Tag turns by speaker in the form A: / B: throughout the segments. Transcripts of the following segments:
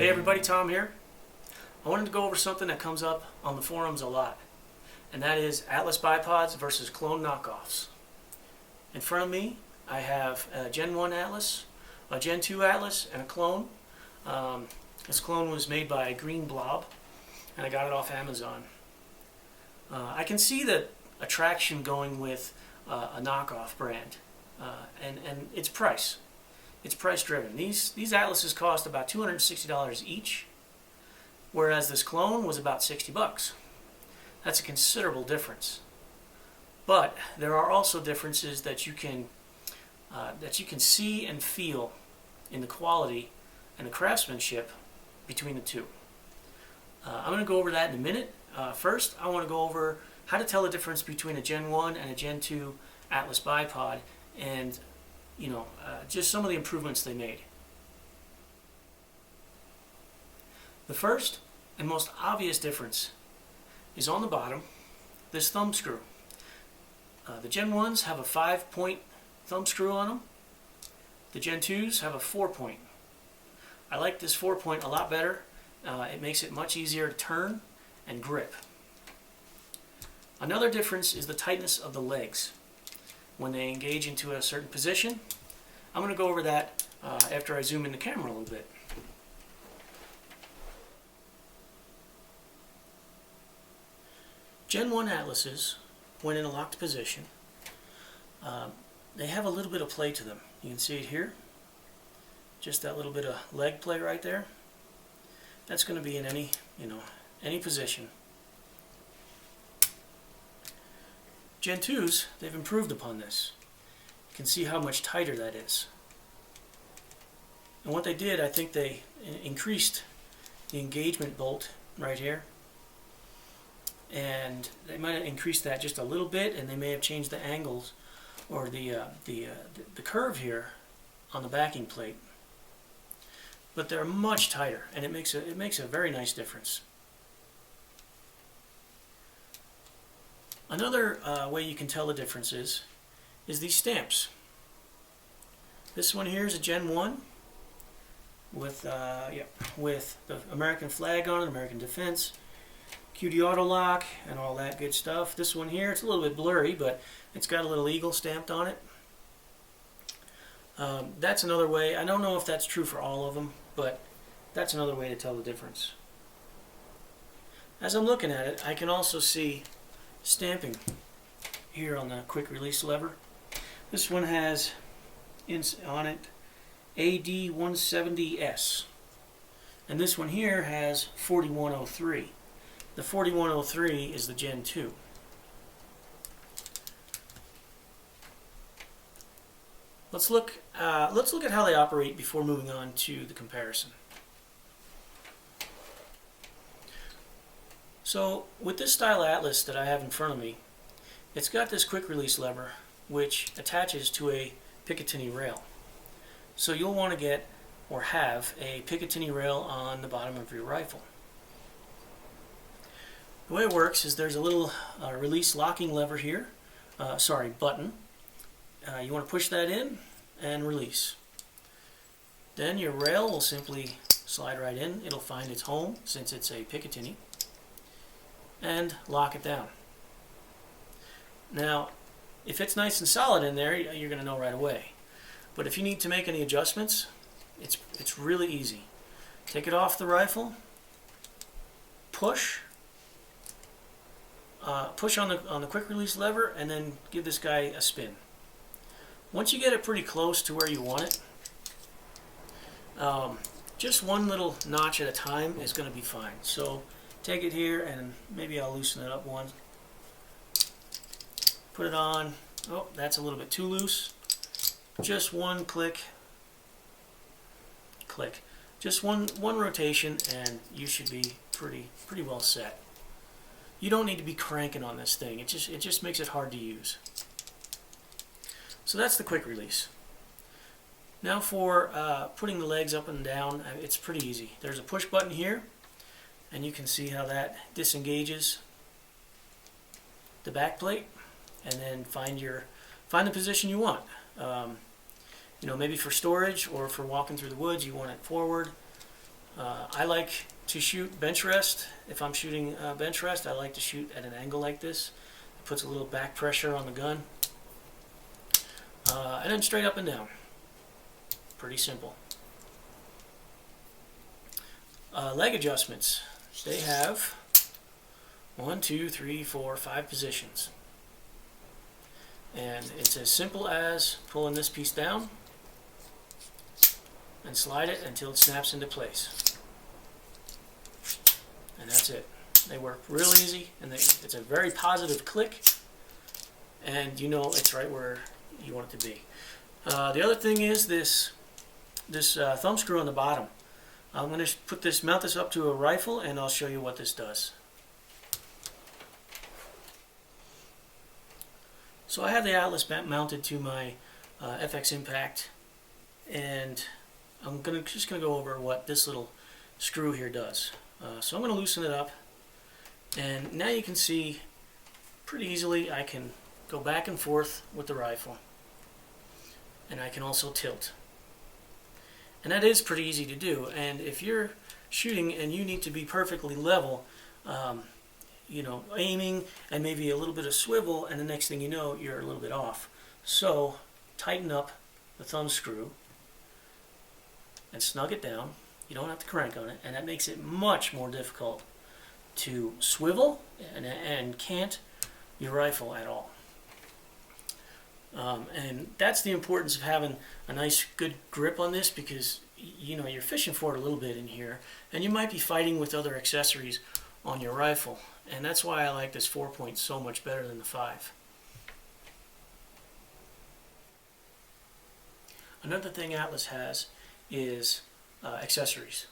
A: Hey everybody, Tom here. I wanted to go over something that comes up on the forums a lot, and that is Atlas Bipods versus clone knockoffs. In front of me I have a Gen 1 Atlas, a Gen 2 Atlas, and a clone. This clone was made by Green Blob, and I got it off Amazon. I can see the attraction going with a knockoff brand, and its price. It's price driven. These Atlases cost about $260 each, whereas this clone was about 60 bucks. That's a considerable difference. But there are also differences that you can see and feel in the quality and the craftsmanship between the two. I'm going to go over that in a minute. First, I want to go over how to tell the difference between a Gen 1 and a Gen 2 Atlas bipod, and just some of the improvements they made. The first and most obvious difference is on the bottom, this thumb screw. The Gen 1s have a 5-point thumb screw on them. The Gen 2s have a 4-point. I like this 4-point a lot better. It makes it much easier to turn and grip. Another difference is the tightness of the legs when they engage into a certain position. I'm going to go over that after I zoom in the camera a little bit. Gen 1 Atlases, when in a locked position, they have a little bit of play to them. You can see it here. Just that little bit of leg play right there. That's going to be in any position. Gen 2s, they've improved upon this. You can see how much tighter that is. And what they did, I think they increased the engagement bolt right here. And they might have increased that just a little bit, and they may have changed the angles or the curve here on the backing plate. But they're much tighter, and it makes a very nice difference. Another way you can tell the differences is these stamps. This one here is a Gen 1 with the American flag on it, American Defense, QD Auto Lock, and all that good stuff. This one here, it's a little bit blurry, but it's got a little eagle stamped on it. That's another way. I don't know if that's true for all of them, but that's another way to tell the difference. As I'm looking at it, I can also see stamping here on the quick release lever. This one has on it AD170S, and this one here has 4103. The 4103 is the Gen 2. Let's look at how they operate before moving on to the comparison. So with this style Atlas that I have in front of me, it's got this quick release lever which attaches to a Picatinny rail. So you'll want to get or have a Picatinny rail on the bottom of your rifle. The way it works is there's a little release locking lever here, button. You want to push that in and release. Then your rail will simply slide right in. It'll find its home since it's a Picatinny, and lock it down. Now, if it's nice and solid in there, you're going to know right away. But if you need to make any adjustments, it's really easy. Take it off the rifle, push on the quick release lever, and then give this guy a spin. Once you get it pretty close to where you want it, just one little notch at a time is going to be fine. So take it here, and maybe I'll loosen it up one. Put it on. Oh, that's a little bit too loose. Just one click. Just one rotation, and you should be pretty well set. You don't need to be cranking on this thing. It just makes it hard to use. So that's the quick release. Now for putting the legs up and down, it's pretty easy. There's a push button here, and you can see how that disengages the back plate, and then find the position you want. Maybe for storage or for walking through the woods, you want it forward. I like to shoot bench rest. If I'm shooting bench rest, I like to shoot at an angle like this. It puts a little back pressure on the gun. And then straight up and down. Pretty simple. Leg adjustments. They have 1, 2, 3, 4, 5 positions. And it's as simple as pulling this piece down and slide it until it snaps into place. And that's it. They work real easy, and it's a very positive click, and you know it's right where you want it to be. The other thing is this thumb screw on the bottom. I'm going to mount this up to a rifle, and I'll show you what this does. So I have the Atlas mounted to my FX Impact, and I'm just going to go over what this little screw here does. So I'm going to loosen it up, and now you can see pretty easily I can go back and forth with the rifle, and I can also tilt. And that is pretty easy to do, and if you're shooting and you need to be perfectly level, you know, aiming and maybe a little bit of swivel, and the next thing you know you're a little bit off. So tighten up the thumb screw and snug it down. You don't have to crank on it, and that makes it much more difficult to swivel and cant your rifle at all. And that's the importance of having a nice good grip on this, because you know you're fishing for it a little bit in here, and you might be fighting with other accessories on your rifle, and that's why I like this 4-point so much better than the 5. Another thing Atlas has is accessories.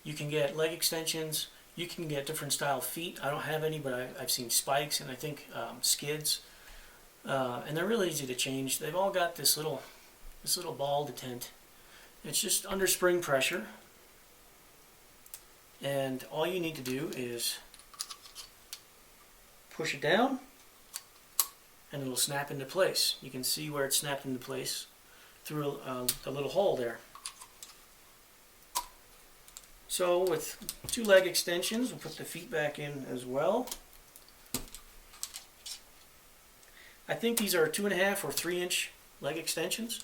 A: You can get leg extensions, you can get different style feet. I don't have any, but I've seen spikes, and I think skids, and they're really easy to change. They've all got this little ball detent. It's just under spring pressure, and all you need to do is push it down, and it'll snap into place. You can see where it snapped into place through the little hole there. So with 2 leg extensions, we'll put the feet back in as well. I think these are 2.5 or 3-inch leg extensions.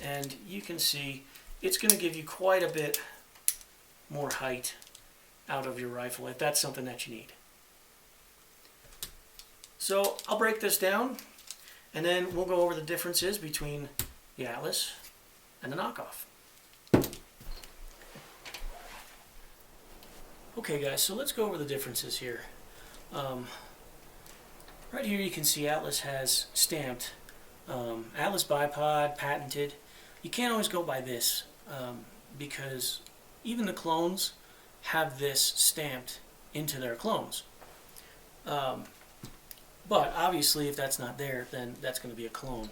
A: And you can see it's going to give you quite a bit more height out of your rifle if that's something that you need. So I'll break this down, and then we'll go over the differences between the Atlas and the knockoff. Okay guys, so let's go over the differences here. Right here you can see Atlas has stamped Atlas Bipod, patented. You can't always go by this because even the clones have this stamped into their clones. But obviously if that's not there, then that's going to be a clone.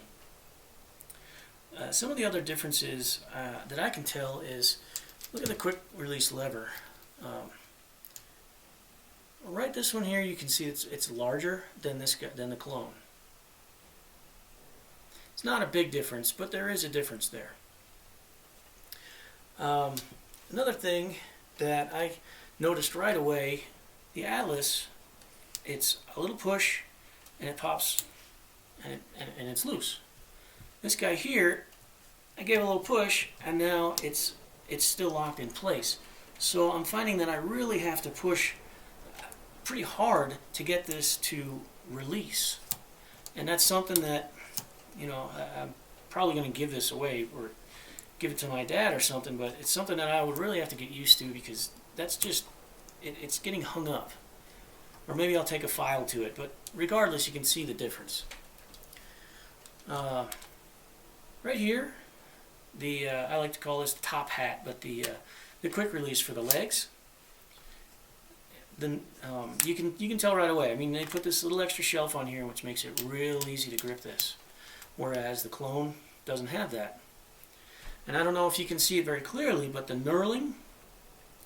A: Some of the other differences that I can tell is, look at the quick release lever. Right, this one here, you can see it's larger than the clone. It's not a big difference, but there is a difference there. Another thing that I noticed right away, the Atlas, it's a little push and it pops and it's loose. This guy here, I gave a little push and now it's still locked in place. So I'm finding that I really have to push pretty hard to get this to release, and that's something that, you know, I'm probably going to give this away or give it to my dad or something, but it's something that I would really have to get used to, because that's just it's getting hung up. Or maybe I'll take a file to it, but regardless you can see the difference. Right here, the I like to call this the top hat, but the quick release for the legs. Then you can tell right away. I mean, they put this little extra shelf on here, which makes it real easy to grip this, whereas the clone doesn't have that. And I don't know if you can see it very clearly, but the knurling,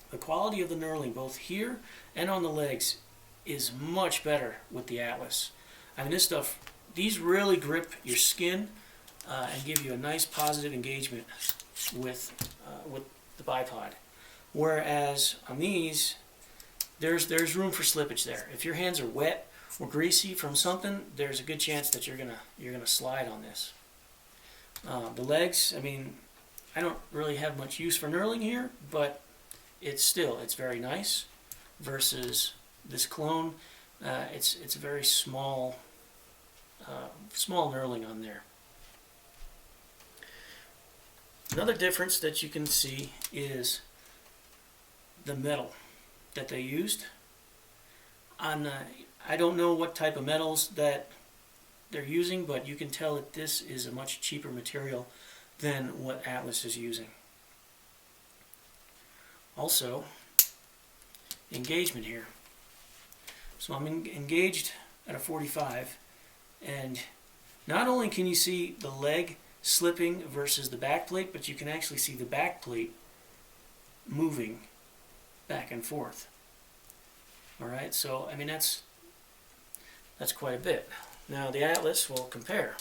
A: the quality of the knurling, both here and on the legs, is much better with the Atlas. I mean, this stuff, these really grip your skin and give you a nice positive engagement with the bipod. Whereas on these, there's room for slippage there. If your hands are wet or greasy from something, there's a good chance that you're gonna slide on this. The legs, I mean, I don't really have much use for knurling here, but it's very nice versus this clone. It's a very small knurling on there. Another difference that you can see is the metal that they used. I don't know what type of metals that they're using, but you can tell that this is a much cheaper material than what Atlas is using. Also, engagement here. So I'm engaged at a 45, and not only can you see the leg slipping versus the back plate, but you can actually see the back plate moving back and forth. Alright, so I mean that's quite a bit. Now the Atlas will compare.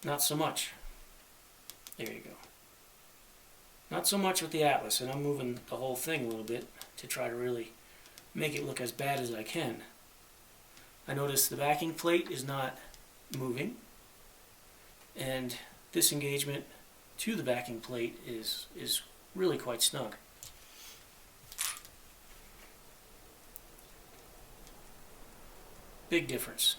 A: Not so much. There you go. Not so much with the Atlas, and I'm moving the whole thing a little bit to try to really make it look as bad as I can. I notice the backing plate is not moving, and this engagement to the backing plate is really quite snug. Big difference.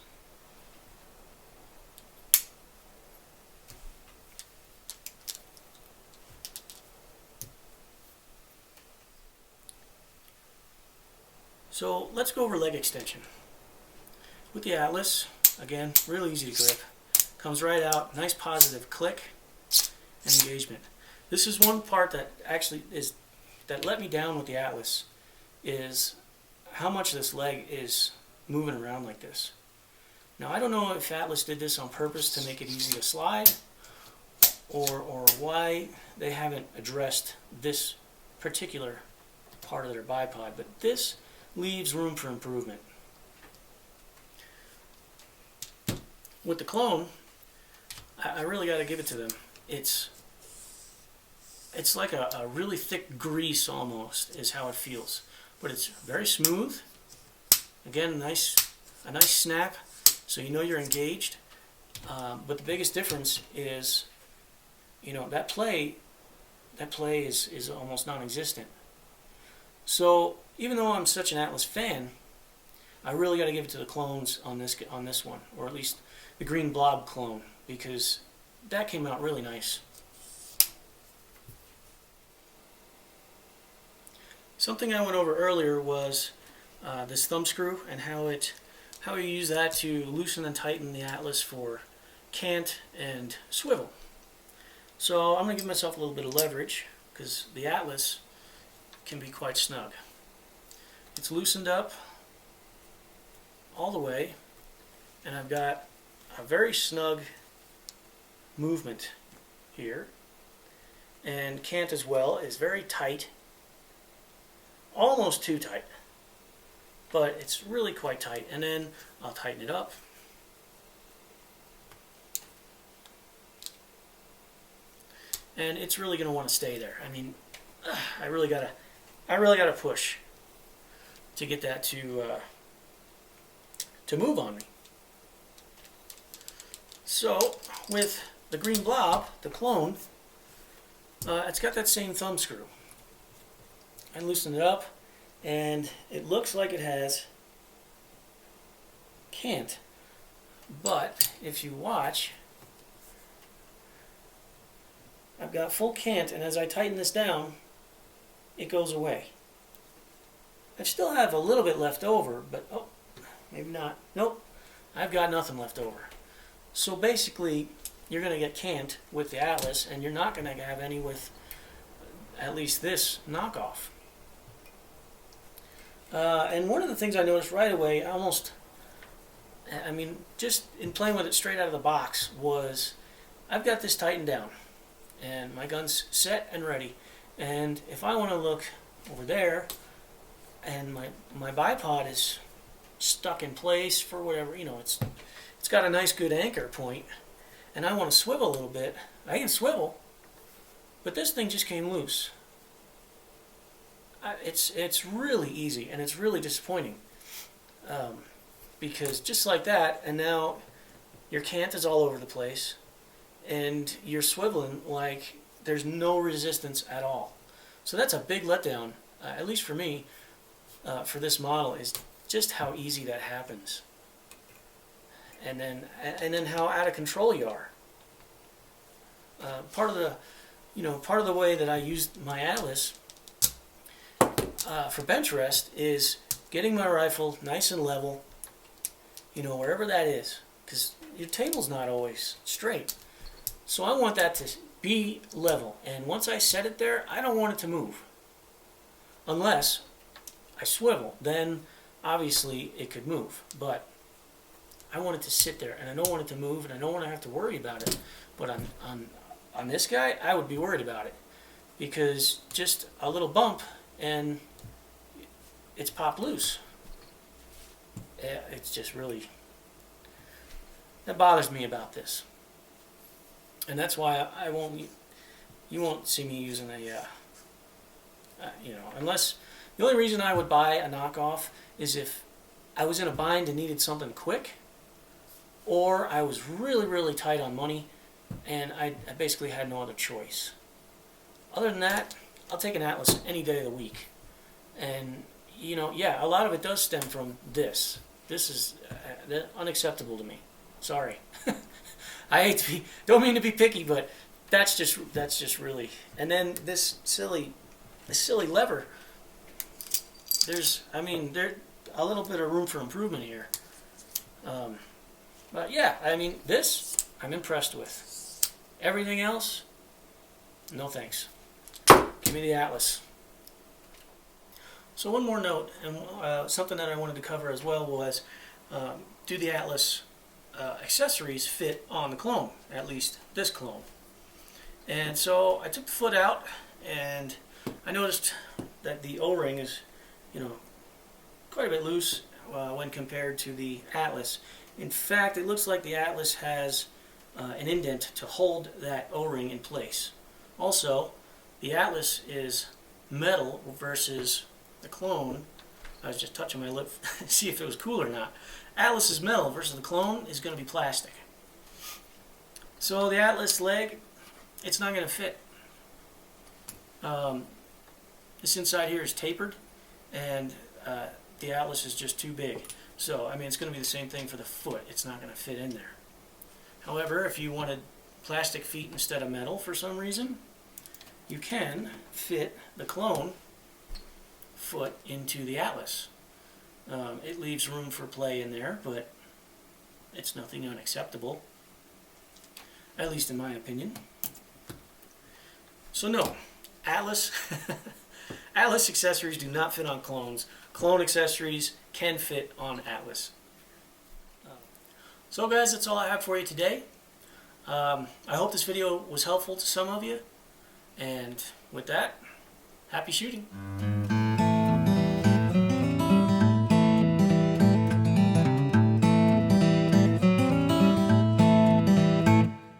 A: So let's go over leg extension. With the Atlas, again, real easy to grip. Comes right out, nice positive click and engagement. This is one part that actually that let me down with the Atlas, is how much this leg is moving around like this. Now I don't know if Atlas did this on purpose to make it easy to slide, or why they haven't addressed this particular part of their bipod, but this leaves room for improvement. With the clone, I really got to give it to them. It's like a really thick grease almost is how it feels, but it's very smooth. Again, a nice snap, so you know you're engaged. But the biggest difference is, you know, that play is almost non-existent. So even though I'm such an Atlas fan, I really got to give it to the clones on this one, or at least the green blob clone, because that came out really nice. Something I went over earlier was this thumb screw and how you use that to loosen and tighten the Atlas for cant and swivel. So I'm going to give myself a little bit of leverage, because the Atlas can be quite snug. It's loosened up all the way, and I've got a very snug movement here, and cant as well is very tight, almost too tight, but it's really quite tight. And then I'll tighten it up, and it's really going to want to stay there. I mean, I really gotta push to get that to move on me. So with the green blob, the clone, it's got that same thumb screw. I loosened it up, and it looks like it has cant, but if you watch, I've got full cant, and as I tighten this down, it goes away. I still have a little bit left over, but oh, maybe not. Nope, I've got nothing left over. So basically, you're going to get cant with the Atlas, and you're not going to have any with at least this knockoff. And one of the things I noticed right away, just in playing with it straight out of the box, was I've got this tightened down, and my gun's set and ready. And if I want to look over there, and my bipod is stuck in place for whatever, you know, it's got a nice good anchor point, and I want to swivel a little bit, I can swivel, But this thing just came loose. It's really easy, and it's really disappointing. Because just like that, and now your cant is all over the place, and you're swiveling like there's no resistance at all. So that's a big letdown, at least for me, for this model, is just how easy that happens. And then how out of control you are. Part of the way that I used my Atlas for bench rest is getting my rifle nice and level, wherever that is, because your table's not always straight. So I want that to be level, and once I set it there, I don't want it to move. Unless I swivel, then obviously it could move, but I want it to sit there, and I don't want it to move, and I don't want to have to worry about it. But on this guy, I would be worried about it, because just a little bump and it's popped loose. It's just really, that bothers me about this, and that's why you won't see me using unless, the only reason I would buy a knockoff is if I was in a bind and needed something quick, or I was really, really tight on money, and I basically had no other choice. Other than that, I'll take an Atlas any day of the week. And, yeah, a lot of it does stem from this. This is unacceptable to me. Sorry. I hate to be, don't mean to be picky, but that's just really. And then this silly lever. There's a little bit of room for improvement here. But yeah, this I'm impressed with. Everything else, no thanks. Give me the Atlas. So one more note, and something that I wanted to cover as well was, do the Atlas accessories fit on the clone, at least this clone? And so I took the foot out, and I noticed that the O-ring is, quite a bit loose when compared to the Atlas. In fact, it looks like the Atlas has an indent to hold that O-ring in place. Also, the Atlas is metal versus the clone. I was just touching my lip to see if it was cool or not. Atlas is metal versus the clone is going to be plastic. So the Atlas leg, it's not going to fit. This inside here is tapered, and the Atlas is just too big. So, it's going to be the same thing for the foot. It's not going to fit in there. However, if you wanted plastic feet instead of metal for some reason, you can fit the clone foot into the Atlas. It leaves room for play in there, but it's nothing unacceptable, at least in my opinion. So no, Atlas Atlas accessories do not fit on clones. Clone accessories can fit on Atlas. So guys, that's all I have for you today. I hope this video was helpful to some of you, and with that, happy shooting.